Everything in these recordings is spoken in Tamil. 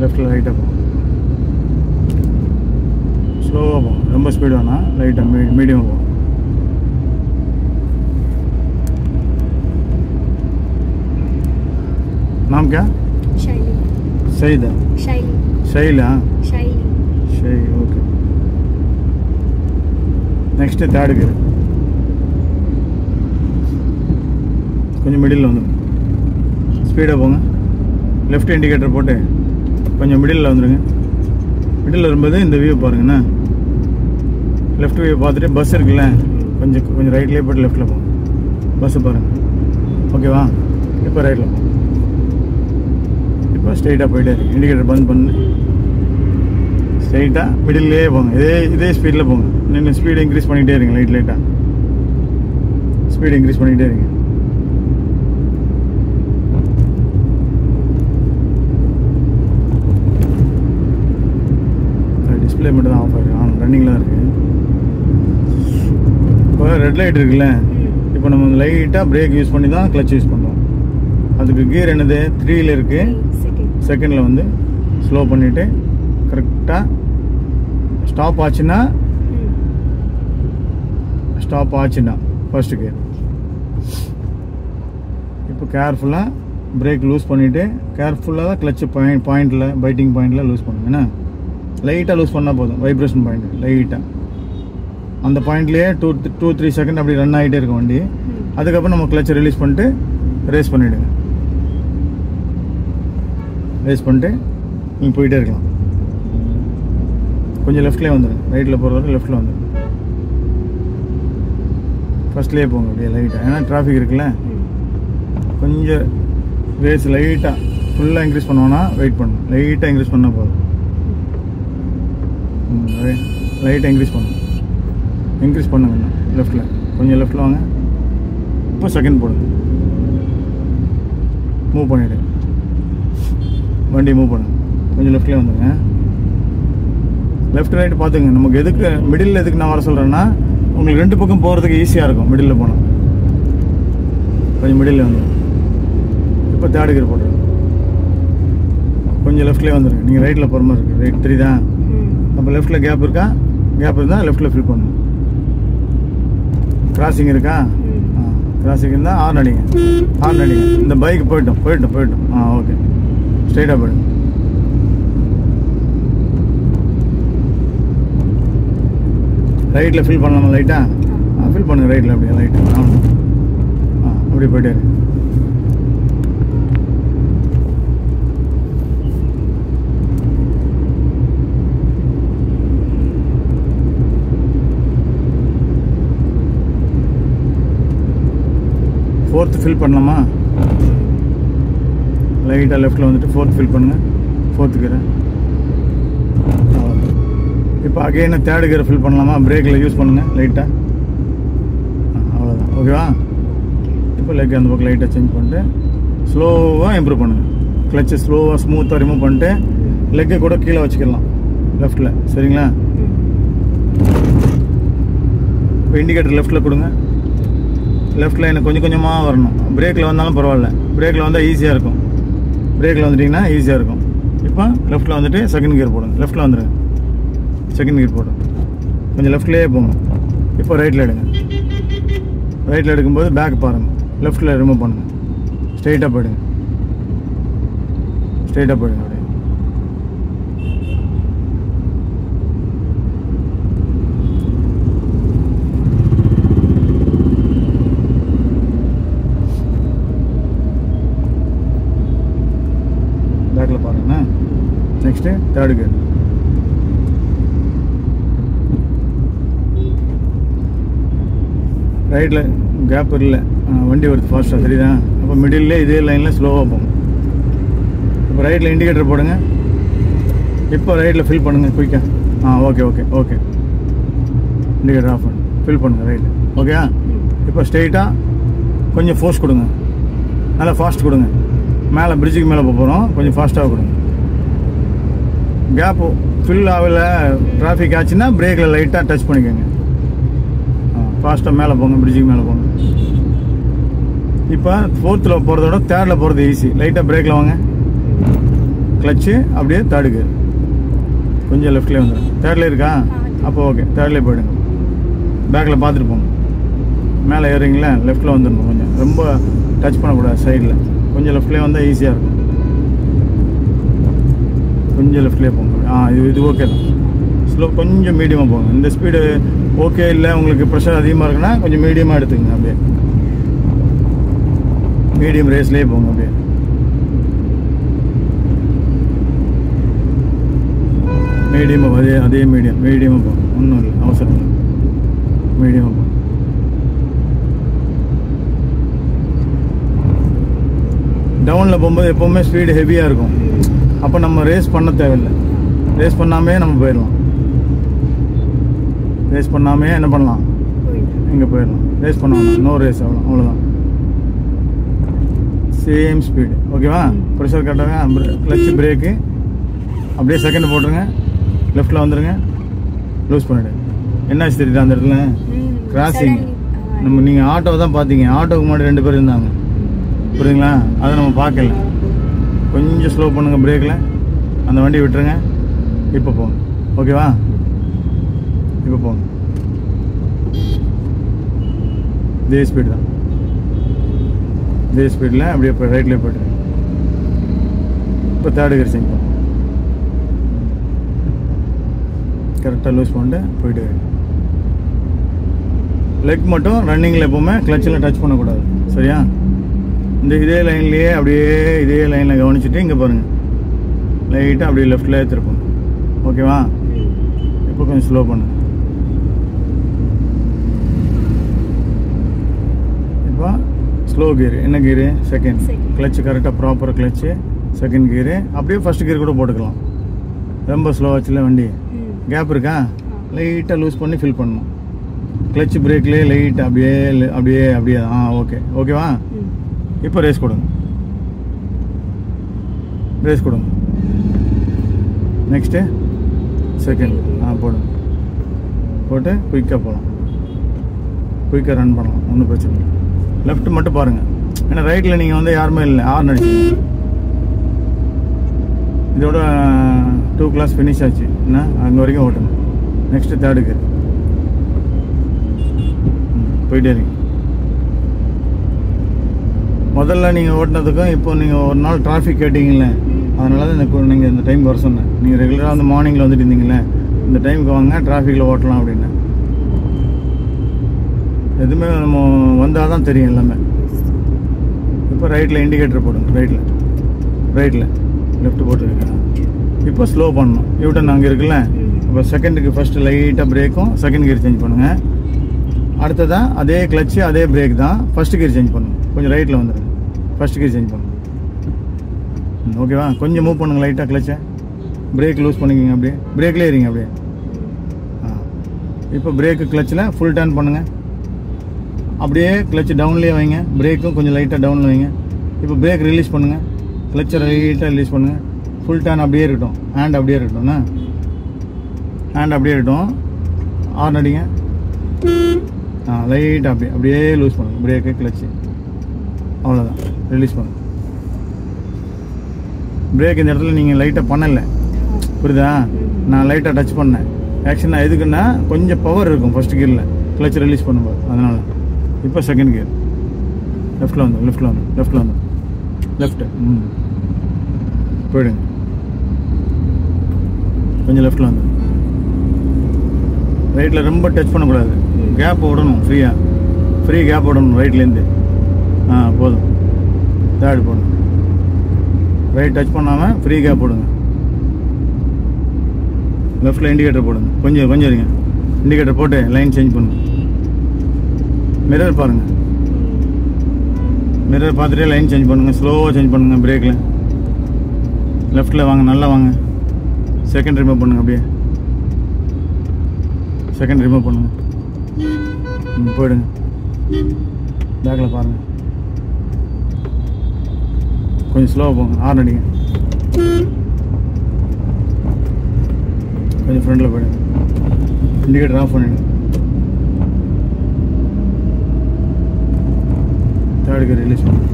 லெஃப்ட்டில் லைட்டாக போகும். ஸ்லோவாக போகும், ரொம்ப ஸ்பீடு வேணாம், லைட்டாக மீடியமாக போகும். नाम क्या? शैली. सईद है. शैली. शैल हाँ. शैली. शैल ओके. नेक्स्ट थर्ड गियर கொஞ்சம் மிடில் வந்துடும். ஸ்பீடாக போங்க. லெஃப்ட் இண்டிகேட்டர் போட்டு கொஞ்சம் மிடில் வந்துடுங்க. மிடில் வரும்போது இந்த வியூ பாருங்கண்ணா. லெஃப்ட் வியூ பார்த்துட்டு பஸ் இருக்குல்ல, கொஞ்சம் ரைட்லேயே போய்ட்டு லெஃப்ட்டில் போங்க. பஸ்ஸு பாருங்கள். ஓகேவா? இப்போ ரைட்டில் போங்க. இப்போ ஸ்ட்ரெயிட்டாக போயிட்டே இருக்கு. இண்டிகேட்டர் பந்த் பண்ணு. ஸ்ட்ரெயிட்டாக மிடில்லே போங்க. இதே ஸ்பீடில் போங்க. நீங்கள் ஸ்பீடு இன்க்ரீஸ் பண்ணிகிட்டே இருங்க. லைட்டாக ஸ்பீடு இன்க்ரீஸ் பண்ணிகிட்டே இருங்க. டிஸ்பிளே மட்டும் தான் ஆஃப் ஆகிருக்கு. ஆனால் ரன்னிங்கில் தான் இருக்குது. இப்போ ரெட் லைட் இருக்குல்ல, இப்போ நம்ம லைட்டாக பிரேக் யூஸ் பண்ணி தான் கிளச் யூஸ் பண்ணுறோம். அதுக்கு கியர் என்னது 3ல் இருக்குது. செகண்டில் வந்து ஸ்லோ பண்ணிவிட்டு கரெக்டாக ஸ்டாப் ஆச்சுன்னா ஃபர்ஸ்ட் கியர். இப்போ கேர்ஃபுல்லாக பிரேக் லூஸ் பண்ணிவிட்டு கேர்ஃபுல்லாக தான் கிளச்சு பாயிண்டில் பைட்டிங் பாயிண்டில் லூஸ் பண்ணுங்க. என்ன லைட்டாக லூஸ் பண்ணால் போதும். வைப்ரேஷன் பாயிண்ட் லைட்டாக அந்த பாயிண்ட்லேயே 2-3 செகண்ட் அப்படி ரன் ஆகிட்டே இருக்கும் வண்டி. அதுக்கப்புறம் நம்ம கிளச்சை ரிலீஸ் பண்ணிட்டு ரேஸ் பண்ணிவிடுங்க. ரேஸ் பண்ணிட்டு நீங்கள் போயிட்டே இருக்கலாம். கொஞ்சம் லெஃப்ட்லேயே வந்துடுங்க. ரைட்டில் போகிறவரை லெஃப்ட்டில் வந்துடுங்க. ஃபஸ்ட்லேயே போங்க அப்படியே லைட்டாக. ஏன்னா டிராஃபிக் இருக்குல்ல, கொஞ்சம் ரேஸ் லைட்டாக ஃபுல்லாக இன்க்ரீஸ் பண்ணுவோன்னா வெயிட் பண்ணணும். லைட்டாக இன்க்ரீஸ் பண்ணால் போதும். லைட்டாக இன்க்ரீஸ் பண்ணுங்க. லெஃப்ட்டில் கொஞ்சம் லெஃப்ட்டில் வாங்க. இப்போ செகண்ட் போடுங்க. மூவ் பண்ணிவிடுங்க. வண்டி மூவ் பண்ணுங்க. கொஞ்சம் லெஃப்ட்லேயே வந்துடுங்க. லெஃப்ட் ரைட்டு பார்த்துங்க. நமக்கு எதுக்கு மிடில் எதுக்கு நான் வர சொல்கிறேன்னா, உங்களுக்கு 2 பக்கம் போகிறதுக்கு ஈஸியாக இருக்கும். மிடில் போனால் கொஞ்சம் மிடில் வந்துடும். இப்போ தேர்ட் கியர் போட்டுருங்க. கொஞ்சம் லெஃப்ட்லேயே வந்துடுங்க. நீங்கள் ரைட்டில் போகிற மாதிரி இருக்குது. ரைட் 3 தான். அப்போ லெஃப்ட்டில் கேப் இருக்கா? கேப் இருந்தால் லெஃப்ட்டில் ஃபில் பண்ணுங்க. கிராசிங் இருக்கா? கிராசிங் இருந்தால் ஹார்ன் அடிங்க. இந்த பைக் போயிட்டோம். ஓகே. ஸ்ட்ரெயிட்டாக போயிடுங்க. ரைட்டில் ஃபில் பண்ணலாமா? லைட்டாக ஃபில் பண்ணுங்க. ரைட்டில் அப்படியே லைட்டாக அப்படியே போயிட்டே இருக்கு. ஃபோர்த்து ஃபில் பண்ணலாமா? லைட்டாக லெஃப்ட்டில் வந்துட்டு ஃபோர்த் ஃபில் பண்ணுங்கள். ஃபோர்த்து கியரை இப்போ அகைன் தேர்ட் கியரை ஃபில் பண்ணலாமா? பிரேக்கில் யூஸ் பண்ணுங்கள் லைட்டாக. அவ்வளோதான். ஓகேவா? இப்போ லெக் அந்த பக்கம் லைட்டாக சேஞ்ச் பண்ணிட்டு ஸ்லோவாக இம்ப்ரூவ் பண்ணுங்கள். கிளச்சை ஸ்லோவாக ஸ்மூத்தாக ரிமூவ் பண்ணிட்டு லெக்கை கூட கீழே வச்சுக்கலாம் லெஃப்ட்டில். சரிங்களா? இப்போ இண்டிகேட்டர் லெஃப்ட்டில் கொடுங்க. லெஃப்ட்டில் எனக்கு கொஞ்சமாக வரணும். பிரேக்கில் வந்தாலும் பரவாயில்ல. பிரேக்கில் வந்தால் ஈஸியாக இருக்கும். பிரேக்கில் வந்துட்டிங்கன்னா ஈஸியாக இருக்கும். இப்போ லெஃப்ட்டில் வந்துட்டு செகண்ட் கியர் போடுங்க. லெஃப்ட்டில் வந்துடுங்க. செகண்ட் கியர் போடுங்க. கொஞ்சம் லெஃப்ட்லேயே போங்க. இப்போ ரைட்டில் எடுங்க. ரைட்டில் எடுக்கும்போது பேக் பாருங்கள். லெஃப்ட்டில் ரிமூவ் பண்ணுங்கள். ஸ்ட்ரெயிட்டாக போயிடுங்க. அப்படியே பேக்கில் பாருங்கண்ணா. Next third gear. ரைட்டில் கேப் இல்லை, வண்டி வருது ஃபாஸ்ட்டாக. சரிதான்? அப்போ மிடில்லே இதே லைனில் ஸ்லோவாக போகும். இப்போ ரைட்டில் இண்டிகேட்டர் போடுங்க. இப்போ ரைட்டில் ஃபில் பண்ணுங்கள் குயிக்காக. ஓகே. இண்டிகேட்டர் ஆஃப் பண்ணு. ஃபில் பண்ணுங்கள் ரைட்டில். ஓகே. இப்போ ஸ்ட்ரெயிட்டாக கொஞ்சம் ஃபோர்ஸ் கொடுங்க. நல்லா ஃபாஸ்ட் கொடுங்க. மேலே பிரிட்ஜுக்கு மேலே போகிறோம். கொஞ்சம் ஃபாஸ்ட்டாக கொடுங்க. கேப்பு ஃபில் ஆகலை, டிராஃபிக் ஆச்சுன்னா பிரேக்கில் லைட்டாக டச் பண்ணிக்கோங்க. ஃபாஸ்ட்டாக மேலே போங்க. பிரிட்ஜுக்கு மேலே போங்க. இப்போ ஃபோர்த்தில் போகிறதோட தேர்டில் போகிறது ஈஸி. லைட்டாக பிரேக்கில் வாங்க. கிளச்சு அப்படியே தேர்டு கியர் கொஞ்சம் லெஃப்ட்லேயே வந்துடும். தேர்ட்லேயே இருக்கா? அப்போ ஓகே, தேர்ட்லேயே போயிடுங்க. பேக்கில் பார்த்துட்டு போங்க. மேலே ஏறுறீங்களா லெஃப்ட்டில் வந்துடணும். கொஞ்சம் ரொம்ப டச் பண்ணக்கூடாது சைடில். கொஞ்சம் லெஃப்ட்லேயே வந்தால் ஈஸியாக இருக்கும். கொஞ்சம் லெஃப்ட்லேயே போங்க. இது ஓகே தான். ஸ்லோ கொஞ்சம் மீடியமாக போங்க. இந்த ஸ்பீடு ஓகே இல்லை, உங்களுக்கு ப்ரெஷர் அதிகமாக இருக்குன்னா கொஞ்சம் மீடியமாக எடுத்துக்கங்க. அப்படியே மீடியம் ரேஸ்லேயே போங்க. அப்படியே மீடியமாக அதே மீடியமாக போங்க. ஒன்றும் இல்லை, அவசரம் இல்லை, மீடியமாக போங்க. டவுனில் போகும்போது எப்போவுமே ஸ்பீடு ஹெவியாக இருக்கும். அப்போ நம்ம ரேஸ் பண்ண தேவையில்லை. ரேஸ் பண்ணாமே நம்ம போயிடலாம். ரேஸ் பண்ணாமே என்ன பண்ணலாம், இங்கே போயிடலாம். ரேஸ் பண்ணலாம், நோ ரேஸ் ஆகலாம், அவ்வளோதான். Same speed. ஓகேவா? ப்ரெஷர் கட்டாங்க. கிளச்சு பிரேக்கு அப்படியே செகண்ட் போட்டுருங்க. லெஃப்டில் வந்துடுங்க. லூஸ் பண்ணிவிடுங்க. என்னாச்சு தெரியுது அந்த இடத்துல கிராசிங். நீங்கள் ஆட்டோ தான் பார்த்தீங்க. ஆட்டோவுக்கு முன்னாடி 2 பேர் இருந்தாங்க. புரியுதுங்களா? அதை நம்ம பார்க்கல. கொஞ்சம் ஸ்லோ பண்ணுங்க பிரேக்கில். அந்த வண்டியை விட்டுருங்க. இப்போ போங்க. ஓகேவா? இப்போ போங்க. இதே ஸ்பீடு தான். இதே ஸ்பீடில் அப்படியே இப்போ ரைட்லேயே போய்ட்டு இப்போ தேர்டு கியர் சேஞ்ச் பண்ணுங்க. கரெக்டாக லூஸ் பண்ணிட்டு போயிட்டு லெக் மட்டும் ரன்னிங்கில் எப்போவுமே கிளச்சில் டச் பண்ணக்கூடாது. சரியா? இதே லைன்லேயே அப்படியே இதே லைனில் கவனிச்சுட்டு இங்கே பாருங்கள். லைட்டாக அப்படியே லெஃப்ட்லேயே திருப்பணும். ஓகேவா? இப்போ கொஞ்சம் ஸ்லோ பண்ணுங்க. இப்போ ஸ்லோ கியர். என்ன கியரு? செகண்ட். கிளச்சு கரெக்டாக ப்ராப்பர் கிளச்சு செகண்ட் கியரு. அப்படியே ஃபர்ஸ்ட் கியர் கூட போட்டுக்கலாம். ரொம்ப ஸ்லோவாச்சுல வண்டி. கேப் இருக்கா? லைட்டாக லூஸ் பண்ணி ஃபில் பண்ணணும். கிளச்சு பிரேக்லேயே லைட்டாக அப்படியே ஓகே. ஓகேவா? இப்போ ரேஸ் கொடுங்க. ரேஸ் கொடுங்க. Next second. போடுங்க. போட்டு குயிக்காக போகலாம். குயிக்காக ரன் பண்ணலாம். ஒன்றும் பிரச்சனை இல்லை. லெஃப்ட் மட்டும் பாருங்கள். ஏன்னா ரைட்டில் நீங்கள் வந்து யாருமே இல்லை. ஹார்ன் அடிச்சிங்க. இதோட 2 கிளாஸ் ஃபினிஷ் ஆச்சு. என்ன அங்கே வரைக்கும் ஓட்டணும். நெக்ஸ்ட்டு தேர்டு கியர் போயிட்டே இருங்க. முதல்ல நீங்கள் ஓட்டினதுக்கும் இப்போ நீங்கள் ஒரு நாள் டிராஃபிக் கேட்டிங்களே, அதனால தான் நீங்கள் இந்த டைம் வர சொன்னேன். நீங்கள் ரெகுலராக வந்து மார்னிங்கில் வந்துட்டு இருந்தீங்களே, இந்த டைமுக்கு வாங்க, டிராஃபிக்கில் ஓட்டலாம் அப்படின்னு. எதுவுமே நம்ம வந்தால் தான் தெரியும் எல்லாமே. இப்போ ரைட்டில் இண்டிகேட்டர் போடுங்க. ரைட்டில் லெஃப்ட் போட்டுருக்கேன். இப்போ ஸ்லோ பண்ணணும். யூட்டன் அங்கே இருக்குல்ல, இப்போ செகண்டுக்கு ஃபஸ்ட்டு லைட்டாக பிரேக்கும் செகண்ட் கியர் சேஞ்ச் பண்ணுங்கள். அடுத்ததான் அதே கிளச்சு அதே பிரேக் தான். ஃபஸ்ட்டு கியர் சேஞ்ச் பண்ணுங்க. கொஞ்சம் ரைட்டில் வந்துடுங்க. ஃபஸ்ட் கியர் சேஞ்ச் பண்ணுங்க. ஓகேவா? கொஞ்சம் மூவ் பண்ணுங்க லைட்டாக கிளச்சை. பிரேக் லூஸ் பண்ணிக்கிங்க. அப்படியே பிரேக்லேயே இருங்க. அப்படியே இப்போ பிரேக்கு கிளச்சில் ஃபுல் டர்ன் பண்ணுங்கள். அப்படியே கிளச்சு டவுன்லேயே வைங்க. பிரேக்கும் கொஞ்சம் லைட்டாக டவுனில் வைங்க. இப்போ பிரேக் ரிலீஸ் பண்ணுங்கள். கிளச்சை லைட்டாக ரிலீஸ் பண்ணுங்கள். ஃபுல் டர்ன் அப்படியே இருக்கட்டும். ஹேண்ட் அப்படியே இருக்கட்டும்ண்ணா. ஹேண்ட் அப்படியே இருக்கட்டும். ஹார்ன் அடிங்க. லைட்டாக அப்படியே லூஸ் பண்ணுங்க. பிரேக்கு கிளச்சு அவ்வளோதான். ரிலீஸ் பண்ணுங்க. பிரேக் இந்த இடத்துல நீங்கள் லைட்டாக பண்ணலை. புரியுதா? நான் லைட்டாக டச் பண்ணேன். ஆக்சுவலா எதுக்குன்னா கொஞ்சம் பவர் இருக்கும் ஃபர்ஸ்ட் கியரில் கிளச் ரிலீஸ் பண்ணும்போது. அதனால் இப்போ செகண்ட் கியர் லெஃப்ட்டில் வந்து லெஃப்ட்டு போயிடுங்க. கொஞ்சம் லெஃப்ட்டில் வந்து ரைட்டில் ரொம்ப டச் பண்ணக்கூடாது. கேப் விடணும். ஃப்ரீ கேப் விடணும் ரைட்லேருந்து. போதும். தேர்டு போடுங்க. ரைட் டச் பண்ணாமல் ஃப்ரீ கேப் போடுங்க. லெஃப்ட்டில் இண்டிகேட்டர் போடுங்க. கொஞ்சம் இருங்க. இண்டிகேட்டர் போட்டு லைன் சேஞ்ச் பண்ணுங்க. மிரர் பாருங்கள். மிரர் பார்த்துட்டே லைன் சேஞ்ச் பண்ணுங்கள். ஸ்லோவாக சேஞ்ச் பண்ணுங்கள். பிரேக்கில் லெஃப்ட்டில் வாங்க. நல்லா வாங்க. செகண்ட் ரிமூவ் பண்ணுங்க. அப்படியே செகண்ட் ரிமூவ் பண்ணுங்க. போயிடுங்க. பேக்கில் பாருங்கள். கொஞ்சம் ஸ்லோவாக போங்க. ஹார்ன் அடிங்க. கொஞ்சம் ஃப்ரண்டில் போயிடுங்க. இண்டிகேட்டர் ஆஃப் பண்ணிடுங்க. தேர்டு கியர் ரிலீஸ் பண்ணுங்க.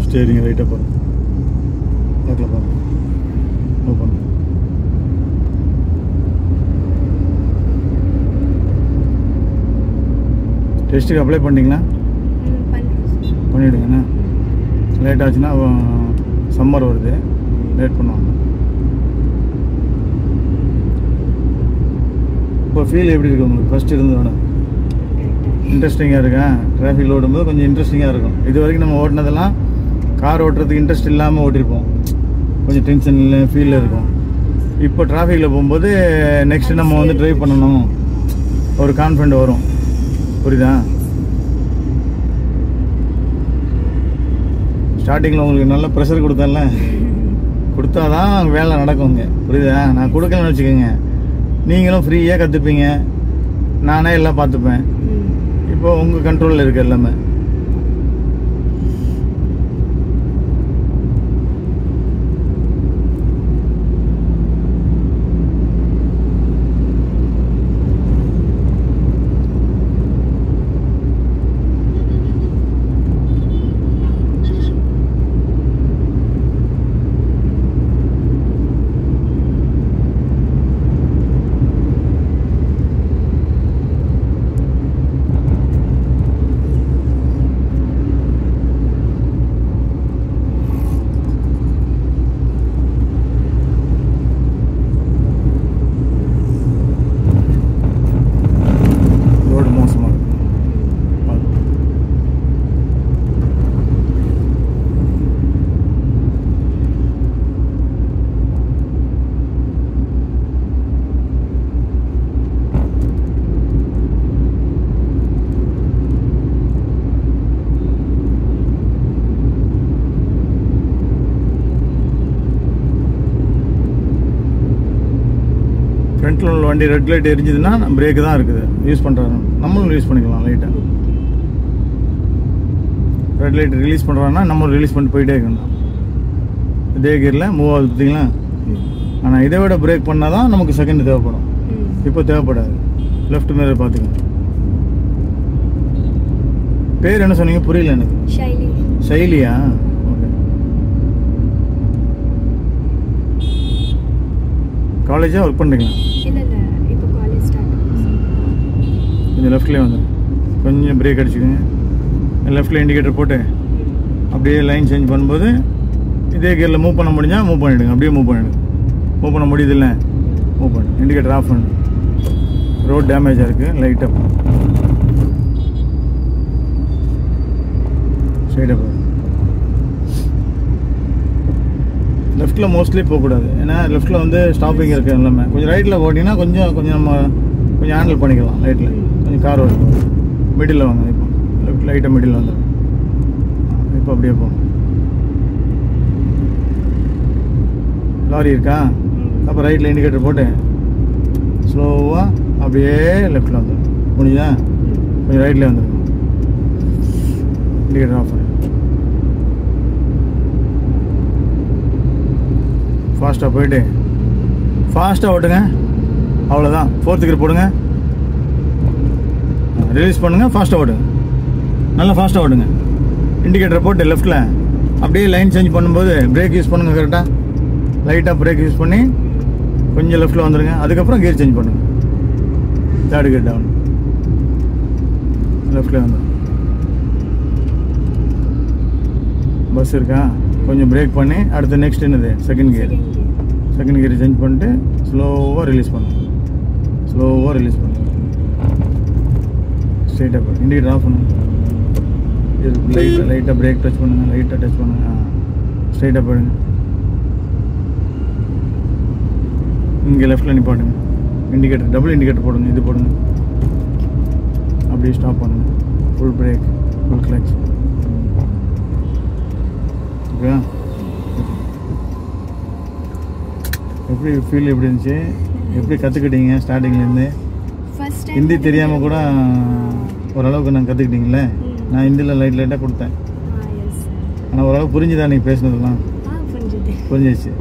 ஸ்டேரிங் ரைட்டாக பாருங்கள். பேக்கில் பார்த்து ஓப்பன். டெஸ்ட்டுக்கு அப்ளை பண்ணிட்டீங்களா? பண்ணிவிடுங்கண்ணா. லேட் ஆச்சுன்னா சம்மர் வருது, லேட் பண்ணுவாங்க. இப்போ ஃபீல் எப்படி இருக்குது உங்களுக்கு ஃபஸ்ட்டு இருந்ததோட? இன்ட்ரெஸ்டிங்காக இருக்கா? டிராஃபிக்கில் ஓடும்போது கொஞ்சம் இன்ட்ரெஸ்டிங்காக இருக்கும். இது வரைக்கும் நம்ம ஓட்டினதெல்லாம் கார் ஓட்டுறதுக்கு இன்ட்ரெஸ்ட் இல்லாமல் ஓட்டிருப்போம், கொஞ்சம் டென்ஷன் இல்லை ஃபீலில் இருக்கும். இப்போ டிராஃபிக்கில் போகும்போது நெக்ஸ்ட்டு நம்ம வந்து ட்ரைவ் பண்ணணும், ஒரு கான்ஃபிடென்ட் வரும். புரியுதா? ஸ்டார்டிங்கில் உங்களுக்கு நல்ல ப்ரெஷர் கொடுத்தாதான் வேலை நடக்குங்க. புரியுதா? நான் கொடுக்கலன்னு வச்சுக்கோங்க, நீங்களும் ஃப்ரீயாக கற்றுப்பீங்க, நானே எல்லாம் பார்த்துப்பேன். இப்போ உங்கள் கண்ட்ரோலில் இருக்குது எல்லாமே. ஃப்ரண்ட்டில் உள்ள வண்டி ரெட் லைட் எரிஞ்சுதுன்னா பிரேக்கு தான் இருக்குது யூஸ் பண்ணுறாங்க, நம்மளும் யூஸ் பண்ணிக்கலாம். லைட்டாக ரெட் லைட் ரிலீஸ் பண்ணுறாங்கன்னா நம்மளும் ரிலீஸ் பண்ணிட்டு போயிட்டே இருக்கணும். இதே கியரில் மூவ் ஆகுது பார்த்தீங்களா? ஆனால் இதை விட பிரேக் பண்ணால் தான் நமக்கு செகண்ட் தேவைப்படும். இப்போ தேவைப்படாது. லெஃப்ட் மிரர் பார்த்துக்கோங்க. பேர் என்ன சொன்னீங்க? புரியல எனக்கு. ஷைலியா? ஓகே. காலேஜா ஒர்க் பண்ணுறீங்களா? கொஞ்சம் லெஃப்ட்லேயே வந்துடும், கொஞ்சம் பிரேக் அடிச்சுக்கோங்க. லெஃப்ட்டில் இண்டிகேட்டர் போட்டு அப்படியே லைன் சேஞ்ச் பண்ணும்போது இதே கியரில் மூவ் பண்ண முடிஞ்சால் மூவ் பண்ணிவிடுங்க. அப்படியே மூவ் பண்ணிவிடுங்க. மூவ் பண்ண முடியுது இல்லை, மூவ் பண்ணு. இண்டிகேட்டர் ஆஃப் பண்ணு. ரோட் டேமேஜாக இருக்குது, லைட்டாக ஸ்ட்ரைட்டாக போகும். லெஃப்ட்டில் மோஸ்ட்லி போகக்கூடாது, ஏன்னா லெஃப்ட்டில் வந்து ஸ்டாப்பிங் இருக்குது எல்லாமே. கொஞ்சம் ரைட்டில் ஓட்டிங்கன்னா கொஞ்சம் நம்ம கொஞ்சம் ஹேண்டில் பண்ணிக்கலாம். ரைட்டில் கொஞ்சம் கார் ஓடும். மிடில் வாங்க. இப்போ லெஃப்ட் லைட்டாக மிடில் வந்துடும். இப்போ அப்படியே போகும். லாரி இருக்கா? அப்போ ரைட்டில் இண்டிகேட்டர் போட்டு ஸ்லோவாக அப்படியே லெஃப்ட்டில் வந்துடும். முடியுதா? கொஞ்சம் ரைட்லேயே வந்துடும். இண்டிகேட்டர் ஆஃப் பண்ணு. ஃபாஸ்ட்டாக போயிட்டு ஃபாஸ்ட்டாக ஓட்டுங்க. அவ்வளோதான். 4th கியர் போடுங்க, ரிலீஸ் பண்ணுங்கள், ஃபாஸ்ட்டாக ஓடுங்க. நல்லா ஃபாஸ்ட்டாக ஓடுங்க. இண்டிகேட்டர் போட்டு லெஃப்ட்டில் அப்படியே லைன் சேஞ்ச் பண்ணும்போது பிரேக் யூஸ் பண்ணுங்கள். கரெக்டாக லைட்டாக பிரேக் யூஸ் பண்ணி கொஞ்சம் லெஃப்ட்டில் வந்துடுங்க. அதுக்கப்புறம் கியர் சேஞ்ச் பண்ணுங்கள். 3rd கியர் டவுன், லெஃப்ட்லேயே வந்துடும். பஸ் இருக்கா? கொஞ்சம் பிரேக் பண்ணி அடுத்து நெக்ஸ்ட் என்னது? செகண்ட் கியர் சேஞ்ச் பண்ணிட்டு ஸ்லோவாக ரிலீஸ் பண்ணுங்க. ஸ்லோவாக ரிலீஸ் பண்ணுங்க. ஸ்ட்ரைட்டாக போய் இண்டிகேட்டர் ஆஃப் பண்ணுங்க. லைட்டாக பிரேக் டச் பண்ணுங்கள். லைட்டாக டச் பண்ணுங்கள். ஸ்ட்ரைட்டாக போயிடுங்க. இங்கே லெஃப்ட்டில் நிப்பாட்டுங்க. இண்டிகேட்டர் டபுள் இண்டிகேட்டர் போடுங்க. இது போடுங்க. அப்படியே ஸ்டாப் பண்ணுங்க. Full break, full clutch. Okay. எப்படி ஃபீல் எப்படி இருந்துச்சு? எப்படி கற்றுக்கிட்டீங்க ஸ்டார்டிங்லேருந்து? ஹிந்தி தெரியாமல் கூட ஓரளவுக்கு நான் கற்றுக்கிட்டீங்களே. நான் ஹிந்தியில் லைட்டாக கொடுத்தேன். ஆனால் ஓரளவுக்கு புரிஞ்சுதா நீங்கள் பேசுனதெல்லாம்? புரிஞ்சிச்சு.